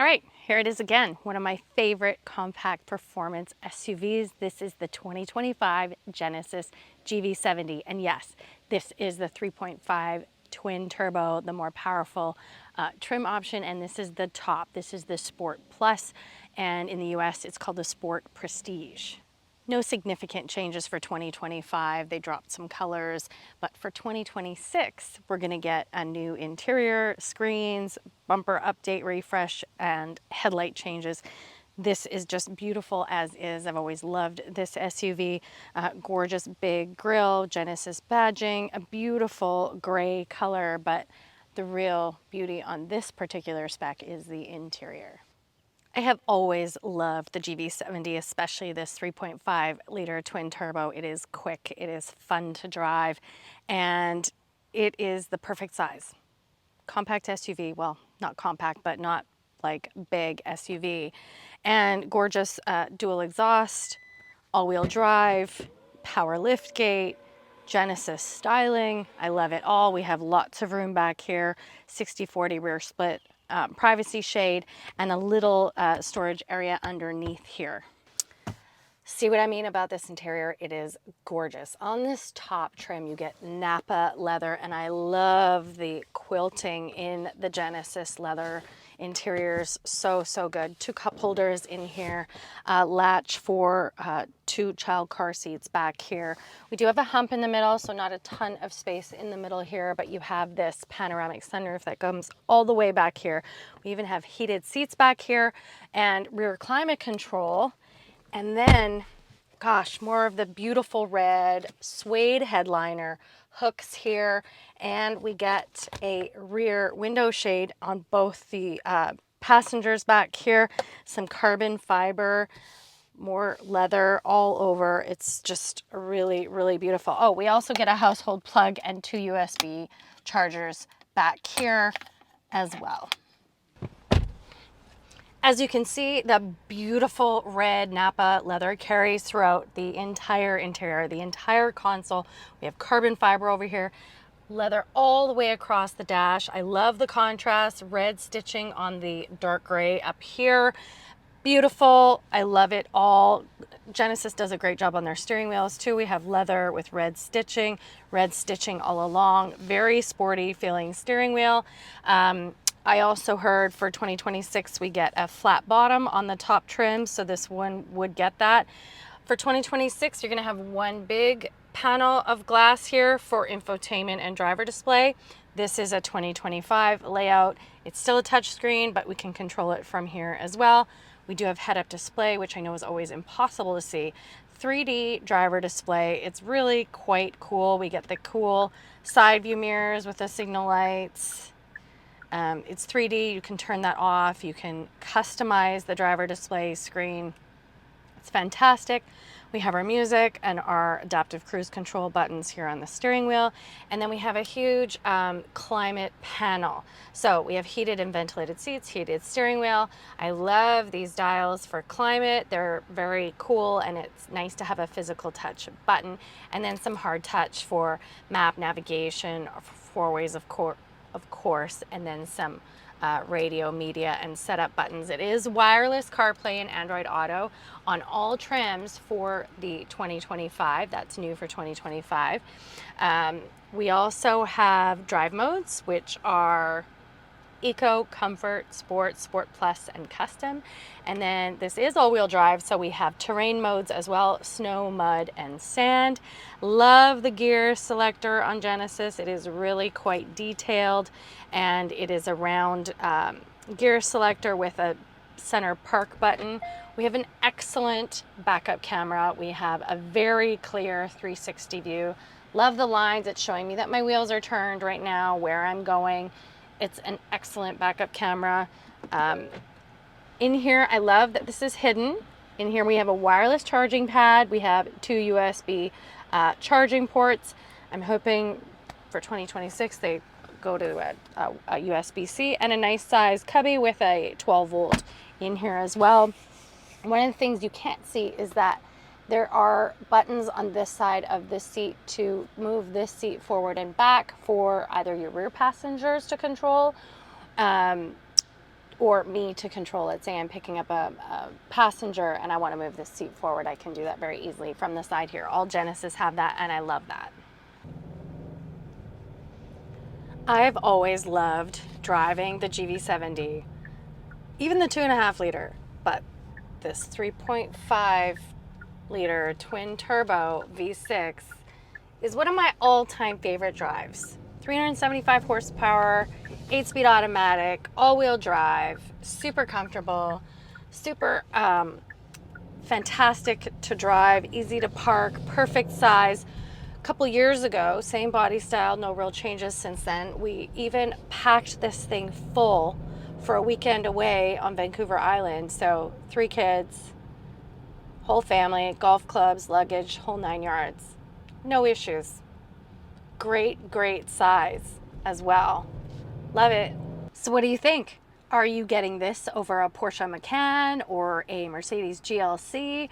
All right, here it is again, one of my favorite compact performance SUVs. This is the 2025 Genesis GV70. And yes, this is the 3.5 twin turbo, the more powerful trim option. And this is the top. This is the Sport Plus. And in the US, it's called the Sport Prestige. No significant changes for 2025. They dropped some colors, but for 2026, we're gonna get a new interior, screens, bumper update, refresh, and headlight changes. This is just beautiful as is. I've always loved this SUV. Gorgeous big grille, Genesis badging, a beautiful gray color, but the real beauty on this particular spec is the interior. I have always loved the GV70, especially this 3.5 liter twin turbo. It is quick, it is fun to drive, and it is the perfect size. Compact SUV, well, not compact, but not like big SUV. And gorgeous dual exhaust, all-wheel drive, power lift gate, Genesis styling. I love it all. We have lots of room back here, 60/40 rear split, privacy shade, and a little storage area underneath here. See what I mean about this interior? It is gorgeous. On this top trim, you get Napa leather, and I love the quilting in the Genesis leather interiors. So, so good. 2 cup holders in here, latch for 2 child car seats back here. We do have a hump in the middle, so not a ton of space in the middle here, but you have this panoramic sunroof that comes all the way back here. We even have heated seats back here and rear climate control. And then, gosh, more of the beautiful red suede headliner, hooks here, and we get a rear window shade on both the passengers back here, some carbon fiber, more leather all over. It's just really, really beautiful. Oh, we also get a household plug and 2 USB chargers back here as well. As you can see, the beautiful red Napa leather carries throughout the entire interior, the entire console. We have carbon fiber over here, leather all the way across the dash. I love the contrast, red stitching on the dark gray up here. Beautiful, I love it all. Genesis does a great job on their steering wheels too. We have leather with red stitching all along. Very sporty feeling steering wheel. I also heard for 2026 we get a flat bottom on the top trim, so this one would get that. For 2026, you're gonna have one big panel of glass here for infotainment and driver display. This is a 2025 layout. It's still a touch screen, but we can control it from here as well. We do have head-up display, which I know is always impossible to see. 3D driver display. It's really quite cool. We get the cool side view mirrors with the signal lights. It's 3D, you can turn that off, you can customize the driver display screen. It's fantastic. We have our music and our adaptive cruise control buttons here on the steering wheel. And then we have a huge climate panel. So we have heated and ventilated seats, heated steering wheel. I love these dials for climate. They're very cool, and it's nice to have a physical touch button. And then some hard touch for map navigation, 4 ways of course, and then some radio, media, and setup buttons. It is wireless CarPlay and Android Auto on all trims for the 2025. That's new for 2025. We also have drive modes, which are Eco, Comfort, Sport, Sport Plus, and Custom. And then this is all-wheel drive, so we have terrain modes as well, snow, mud, and sand. Love the gear selector on Genesis. It is really quite detailed, and it is a round gear selector with a center park button. We have an excellent backup camera. We have a very clear 360 view. Love the lines. It's showing me that my wheels are turned right now, where I'm going. It's an excellent backup camera. In here, I love that this is hidden. In here we have a wireless charging pad. We have 2 USB charging ports. I'm hoping for 2026 they go to a USB-C, and a nice size cubby with a 12 volt in here as well. One of the things you can't see is that there are buttons on this side of the seat to move this seat forward and back for either your rear passengers to control, or me to control it. Say I'm picking up a passenger and I want to move this seat forward, I can do that very easily from the side here. All Genesis have that, and I love that. I've always loved driving the GV70, even the 2.5 liter, but this 3.5 liter twin turbo V6 is one of my all-time favorite drives. 375 horsepower, 8-speed automatic, all-wheel drive, super comfortable, super fantastic to drive, easy to park, perfect size. A couple years ago, same body style, no real changes since then. We even packed this thing full for a weekend away on Vancouver Island. So 3 kids, whole family, golf clubs, luggage, whole 9 yards. No issues. Great, great size as well. Love it. So what do you think? Are you getting this over a Porsche Macan or a Mercedes GLC?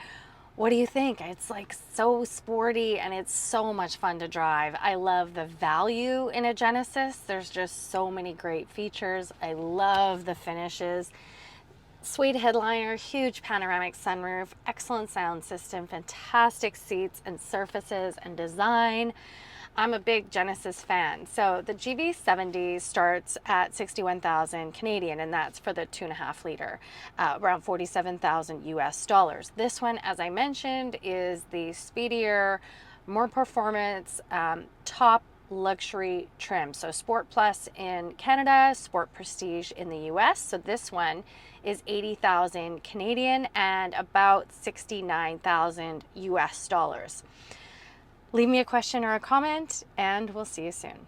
What do you think? It's like so sporty and it's so much fun to drive. I love the value in a Genesis. There's just so many great features. I love the finishes. Suede headliner, huge panoramic sunroof, excellent sound system, fantastic seats and surfaces and design. I'm a big Genesis fan. So the GV70 starts at 61,000 Canadian, and that's for the 2.5 liter, around 47,000 US dollars. This one, as I mentioned, is the speedier, more performance, top luxury trim. So Sport Plus in Canada, Sport Prestige in the US. So this one is 80,000 Canadian and about 69,000 US dollars. Leave me a question or a comment, and we'll see you soon.